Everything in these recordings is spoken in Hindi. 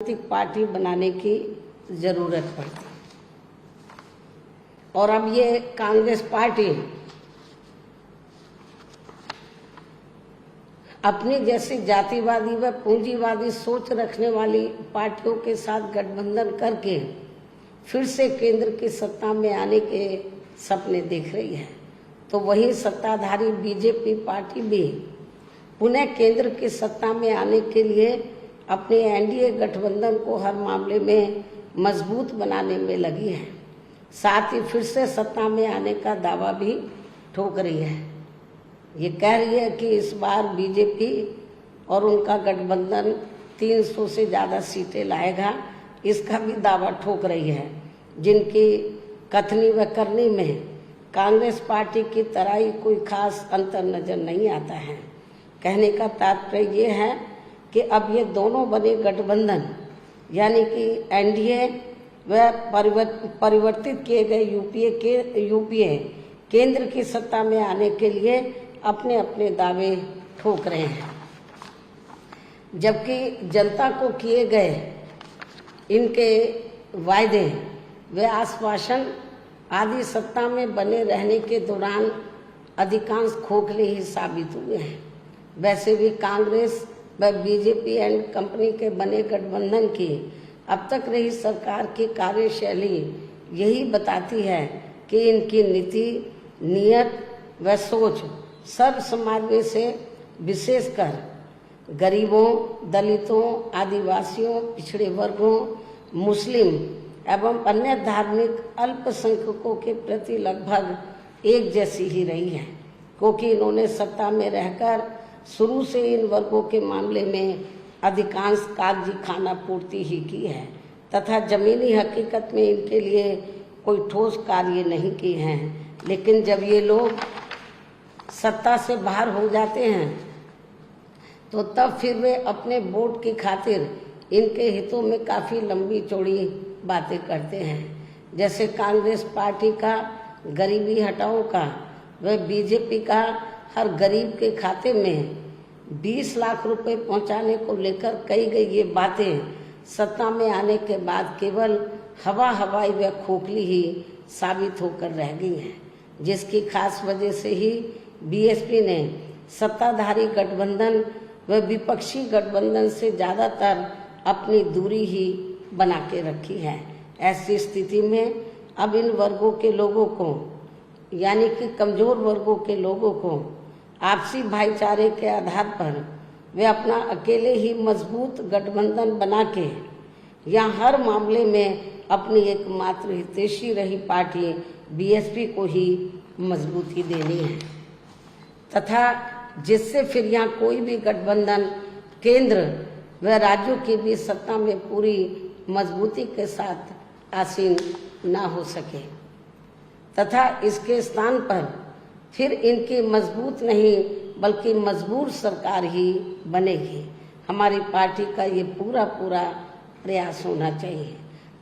राजनीतिक पार्टी बनाने की जरूरत पड़ती। और अब ये कांग्रेस पार्टी अपनी जैसी जातिवादी व पूंजीवादी सोच रखने वाली पार्टियों के साथ गठबंधन करके फिर से केंद्र की सत्ता में आने के सपने देख रही है, तो वही सत्ताधारी बीजेपी पार्टी भी पुनः केंद्र की सत्ता में आने के लिए अपने एनडीए गठबंधन को हर मामले में मजबूत बनाने में लगी है। साथ ही फिर से सत्ता में आने का दावा भी ठोक रही है। ये कह रही है कि इस बार बीजेपी और उनका गठबंधन 300 से ज़्यादा सीटें लाएगा, इसका भी दावा ठोक रही है। जिनकी कथनी व करनी में कांग्रेस पार्टी की तरह ही कोई खास अंतर नजर नहीं आता है। कहने का तात्पर्य ये है कि अब ये दोनों बने गठबंधन यानी कि एनडीए व परिवर्तित किए गए यूपीए केंद्र की सत्ता में आने के लिए अपने अपने दावे ठोक रहे हैं, जबकि जनता को किए गए इनके वायदे व आश्वासन आदि सत्ता में बने रहने के दौरान अधिकांश खोखले ही साबित हुए हैं। वैसे भी कांग्रेस व बीजेपी एंड कंपनी के बने गठबंधन की अब तक रही सरकार की कार्यशैली यही बताती है कि इनकी नीति, नियत व सोच सर्व समाज में से विशेषकर गरीबों, दलितों, आदिवासियों, पिछड़े वर्गों, मुस्लिम एवं अन्य धार्मिक अल्पसंख्यकों के प्रति लगभग एक जैसी ही रही है, क्योंकि इन्होंने सत्ता में रहकर शुरू से इन वर्गों के मामले में अधिकांश कागजी खाना पूर्ति ही की है तथा जमीनी हकीकत में इनके लिए कोई ठोस कार्य नहीं किए हैं। लेकिन जब ये लोग सत्ता से बाहर हो जाते हैं तो तब फिर वे अपने वोट की खातिर इनके हितों में काफ़ी लंबी चौड़ी बातें करते हैं। जैसे कांग्रेस पार्टी का गरीबी हटाओ का व बीजेपी का हर गरीब के खाते में 20 लाख रुपए पहुंचाने को लेकर कही गई ये बातें सत्ता में आने के बाद केवल हवाई व खोखली ही साबित होकर रह गई हैं, जिसकी खास वजह से ही बीएसपी ने सत्ताधारी गठबंधन व विपक्षी गठबंधन से ज़्यादातर अपनी दूरी ही बना के रखी है। ऐसी स्थिति में अब इन वर्गों के लोगों को यानी कि कमजोर वर्गों के लोगों को आपसी भाईचारे के आधार पर वे अपना अकेले ही मजबूत गठबंधन बना के या हर मामले में अपनी एकमात्र हितैषी रही पार्टी बीएसपी को ही मजबूती देनी है तथा जिससे फिर यहाँ कोई भी गठबंधन केंद्र व राज्यों की भी सत्ता में पूरी मजबूती के साथ आसीन ना हो सके तथा इसके स्थान पर फिर इनकी मजबूत नहीं बल्कि मजबूर सरकार ही बनेगी। हमारी पार्टी का ये पूरा प्रयास होना चाहिए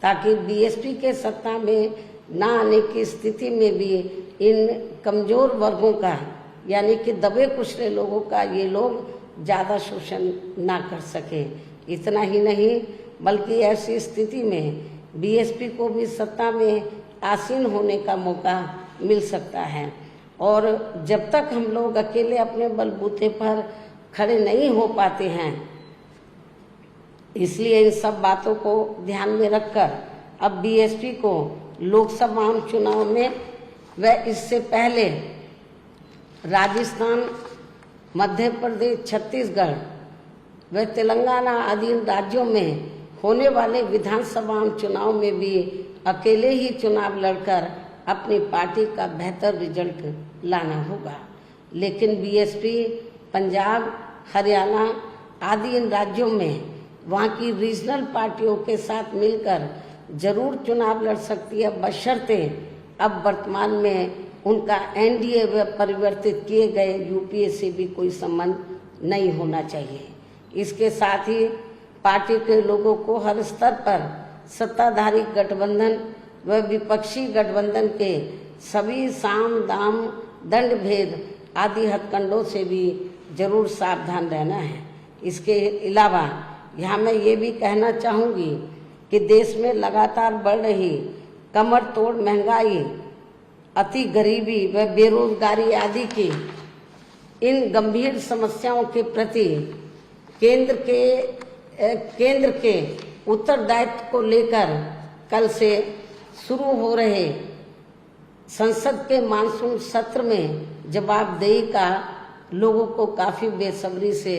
ताकि बीएसपी के सत्ता में ना आने की स्थिति में भी इन कमजोर वर्गों का यानी कि दबे कुचले लोगों का ये लोग ज़्यादा शोषण ना कर सके। इतना ही नहीं बल्कि ऐसी स्थिति में बीएसपी को भी सत्ता में आसीन होने का मौका मिल सकता है। और जब तक हम लोग अकेले अपने बलबूते पर खड़े नहीं हो पाते हैं, इसलिए इन सब बातों को ध्यान में रखकर अब बीएसपी को लोकसभा चुनाव में व इससे पहले राजस्थान, मध्य प्रदेश, छत्तीसगढ़ व तेलंगाना आदि राज्यों में होने वाले विधानसभा चुनाव में भी अकेले ही चुनाव लड़कर अपनी पार्टी का बेहतर रिजल्ट लाना होगा। लेकिन बीएसपी पंजाब, हरियाणा आदि इन राज्यों में वहाँ की रीजनल पार्टियों के साथ मिलकर जरूर चुनाव लड़ सकती है, बशर्ते अब वर्तमान में उनका एनडीए व परिवर्तित किए गए यूपीए से भी कोई संबंध नहीं होना चाहिए। इसके साथ ही पार्टी के लोगों को हर स्तर पर सत्ताधारी गठबंधन व विपक्षी गठबंधन के सभी साम दाम दंड भेद आदि हथकंडों से भी जरूर सावधान रहना है। इसके अलावा यहाँ मैं ये भी कहना चाहूँगी कि देश में लगातार बढ़ रही कमर तोड़ महंगाई, अति गरीबी व बेरोजगारी आदि की इन गंभीर समस्याओं के प्रति केंद्र के उत्तरदायित्व को लेकर कल से शुरू हो रहे संसद के मानसून सत्र में जवाबदेही का लोगों को काफ़ी बेसब्री से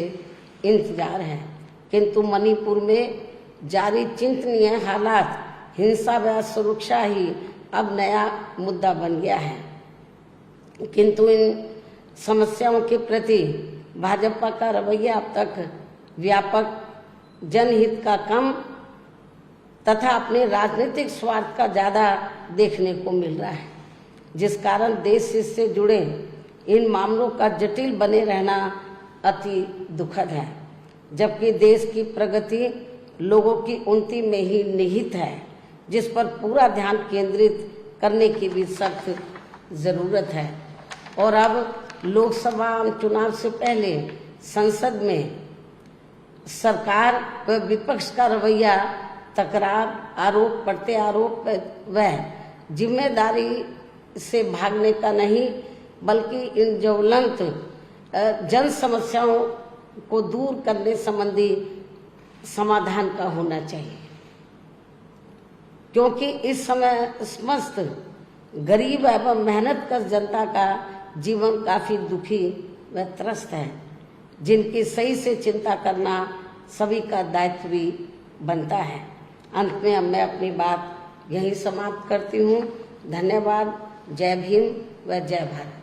इंतजार है। किंतु मणिपुर में जारी चिंतनीय हालात, हिंसा व सुरक्षा ही अब नया मुद्दा बन गया है। किंतु इन समस्याओं के प्रति भाजपा का रवैया अब तक व्यापक जनहित का कम तथा अपने राजनीतिक स्वार्थ का ज़्यादा देखने को मिल रहा है, जिस कारण देश से जुड़े इन मामलों का जटिल बने रहना अति दुखद है। जबकि देश की प्रगति लोगों की उन्नति में ही निहित है, जिस पर पूरा ध्यान केंद्रित करने की भी सख्त ज़रूरत है। और अब लोकसभा चुनाव से पहले संसद में सरकार व विपक्ष का रवैया तकरार, आरोप प्रत्यारोप व जिम्मेदारी से भागने का नहीं, बल्कि इन ज्वलंत जन समस्याओं को दूर करने संबंधी समाधान का होना चाहिए। क्योंकि इस समय समस्त गरीब एवं मेहनतकश जनता का जीवन काफ़ी दुखी व त्रस्त है, जिनकी सही से चिंता करना सभी का दायित्व भी बनता है। अंत में अब मैं अपनी बात यहीं समाप्त करती हूँ। धन्यवाद। जय भीम व जय भारत।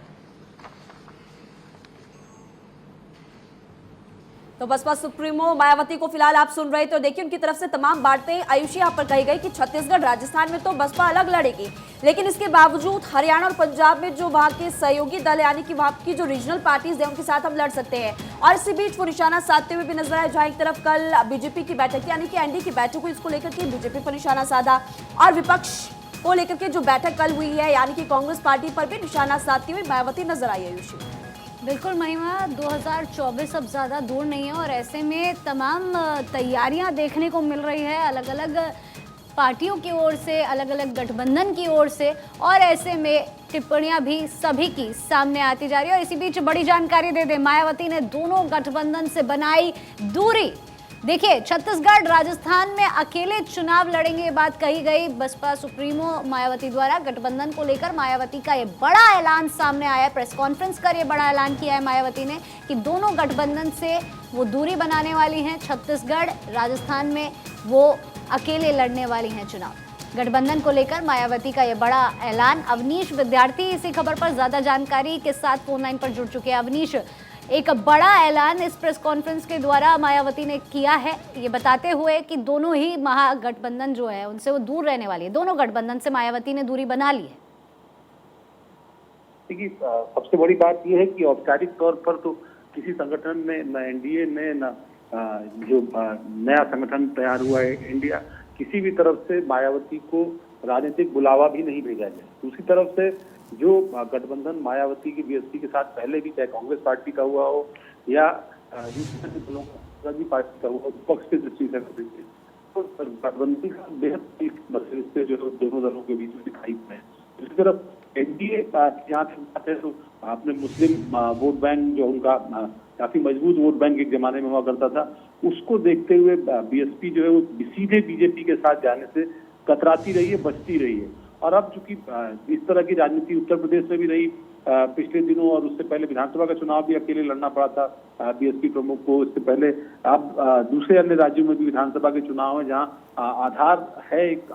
तो बसपा सुप्रीमो मायावती को फिलहाल आप सुन रहे थे। देखिए, उनकी तरफ से तमाम बातें आयुषी यहाँ पर कही गई कि छत्तीसगढ़ राजस्थान में तो बसपा अलग लड़ेगी, लेकिन इसके बावजूद हरियाणा और पंजाब में जो वहाँ के सहयोगी दल यानी कि वहाँ की जो रीजनल पार्टीज है उनके साथ हम लड़ सकते हैं। और इसी बीच वो निशाना साधते हुए भी नजर आए, जहाँ एक तरफ कल बीजेपी की बैठक यानी कि एनडीए की बैठक हुई, इसको लेकर के बीजेपी पर निशाना साधा, और विपक्ष को लेकर के जो बैठक कल हुई है यानी कि कांग्रेस पार्टी पर भी निशाना साधती हुई मायावती नजर आई। आयुषी बिल्कुल महिमा, 2024 अब ज़्यादा दूर नहीं है और ऐसे में तमाम तैयारियां देखने को मिल रही है अलग अलग पार्टियों की ओर से, अलग अलग गठबंधन की ओर से, और ऐसे में टिप्पणियां भी सभी की सामने आती जा रही है। और इसी बीच बड़ी जानकारी दे दें, मायावती ने दोनों गठबंधन से बनाई दूरी। देखिए, छत्तीसगढ़ राजस्थान में अकेले चुनाव लड़ेंगे, ये बात कही गई बसपा सुप्रीमो मायावती द्वारा। गठबंधन को लेकर मायावती का ये बड़ा ऐलान सामने आया है, प्रेस कॉन्फ्रेंस कर ये बड़ा ऐलान किया है मायावती ने कि दोनों गठबंधन से वो दूरी बनाने वाली हैं। छत्तीसगढ़ राजस्थान में वो अकेले लड़ने वाली हैं चुनाव। गठबंधन को लेकर मायावती का ये बड़ा ऐलान। अवनीश विद्यार्थी इसी खबर पर ज्यादा जानकारी के साथ फोन लाइन पर जुड़ चुके हैं। अवनीश, एक बड़ा ऐलान इस प्रेस कॉन्फ्रेंस के द्वारा मायावती ने किया है, ये बताते हुए कि दोनों ही महागठबंधन जो है उनसे वो दूर रहने वाली है। दोनों गठबंधन से मायावती ने दूरी बना ली है। देखिए, सबसे बड़ी बात यह है कि औपचारिक तौर पर तो किसी संगठन में न एनडीए ने न जो नया संगठन तैयार हुआ है इंडिया, किसी भी तरफ से मायावती को राजनीतिक बुलावा भी नहीं भेजा गया। दूसरी तरफ से जो गठबंधन मायावती की बीएसपी के साथ पहले भी, चाहे कांग्रेस पार्टी का हुआ हो या दूसरे दलों का भी पार्टी का हुआ, विपक्ष की दृष्टि से तो गठबंधन का बेहद मसले से जो दोनों दलों के बीच में दिखाई पड़े। दूसरी तरफ एनडीए यहाँ से बात है तो आपने मुस्लिम वोट बैंक जो उनका काफी मजबूत वोट बैंक एक जमाने में हुआ करता था, उसको देखते हुए बीएसपी जो है वो सीधे बीजेपी के साथ जाने से कतराती रही है, बचती रही है। और अब चूंकि इस तरह की राजनीति उत्तर प्रदेश में भी रही पिछले दिनों, और उससे पहले विधानसभा का चुनाव भी अकेले लड़ना पड़ा था बीएसपी प्रमुख को। इससे पहले अब दूसरे अन्य राज्यों में भी विधानसभा के चुनाव है जहां आधार है एक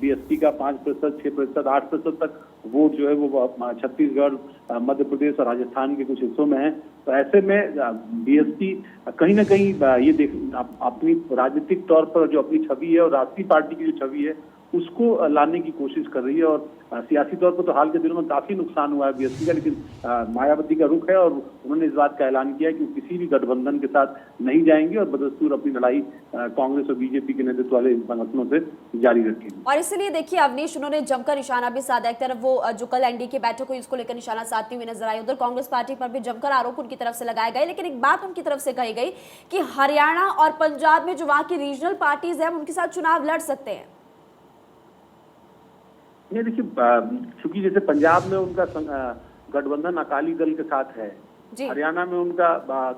बीएसपी का 5%, 6%, 8% तक वोट जो है वो छत्तीसगढ़, मध्य प्रदेश और राजस्थान के कुछ हिस्सों में है। तो ऐसे में बीएसपी कहीं ना कहीं ये अपनी राजनीतिक तौर पर जो अपनी छवि है और राष्ट्रीय पार्टी की जो छवि है उसको लाने की कोशिश कर रही है। और सियासी तौर पर तो हाल के दिनों में काफी नुकसान हुआ है बीएसपी का, लेकिन मायावती का रुख है और उन्होंने इस बात का ऐलान किया कि वो किसी भी गठबंधन के साथ नहीं जाएंगे और बदस्तूर अपनी लड़ाई कांग्रेस और बीजेपी के नेतृत्व वाले संगठनों से जारी रखेंगे। और इसलिए देखिए अवनीश, उन्होंने जमकर निशाना भी साधा। एक तरफ वो जो कल एनडीए की बैठक हुई उसको लेकर निशाना साधती हुई नजर आई, उधर कांग्रेस पार्टी पर भी जमकर आरोप उनकी तरफ से लगाए गए। लेकिन एक बात उनकी तरफ से कही गई कि हरियाणा और पंजाब में जो वहां की रीजनल पार्टीज है उनके साथ चुनाव लड़ सकते हैं। नहीं देखिए, चूंकि जैसे पंजाब में उनका गठबंधन अकाली दल के साथ है, हरियाणा में उनका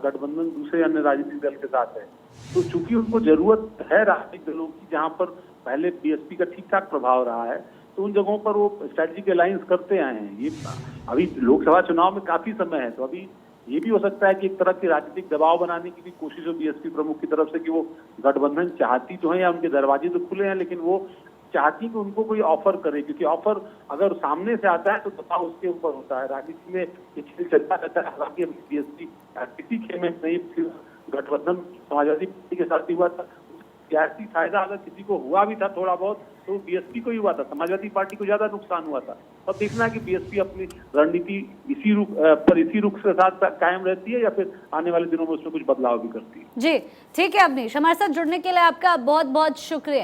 गठबंधन दूसरे अन्य राजनीतिक दल के साथ है, तो चूंकि उनको जरूरत है राजनीतिक दलों की जहां पर पहले बीएसपी का ठीक ठाक प्रभाव रहा है, तो उन जगहों पर वो स्ट्रेटेजिक अलायंस करते आए हैं। ये अभी लोकसभा चुनाव में काफी समय है, तो अभी ये भी हो सकता है कि एक तरह की राजनीतिक दबाव बनाने की भी कोशिश हो बीएसपी प्रमुख की तरफ से कि वो गठबंधन चाहती तो है या उनके दरवाजे तो खुले हैं, लेकिन वो चाहती कि उनको कोई ऑफर करे, क्योंकि ऑफर अगर सामने से आता है तो दबाव उसके ऊपर होता है। राजनीति में ये खेल चलता रहता है। हालांकि बीएसपी किसी खेल में नहीं, गठबंधन समाजवादी पार्टी के साथ ही हुआ था। सियासी फायदा अगर किसी को हुआ भी था थोड़ा बहुत तो बीएसपी को ही हुआ था, समाजवादी पार्टी को ज्यादा नुकसान हुआ था। अब देखना है कि बीएसपी अपनी रणनीति इसी रुख के साथ कायम रहती है या फिर आने वाले दिनों में उसमें कुछ बदलाव भी करती है। जी ठीक है अवनीश, हमारे साथ जुड़ने के लिए आपका बहुत बहुत शुक्रिया।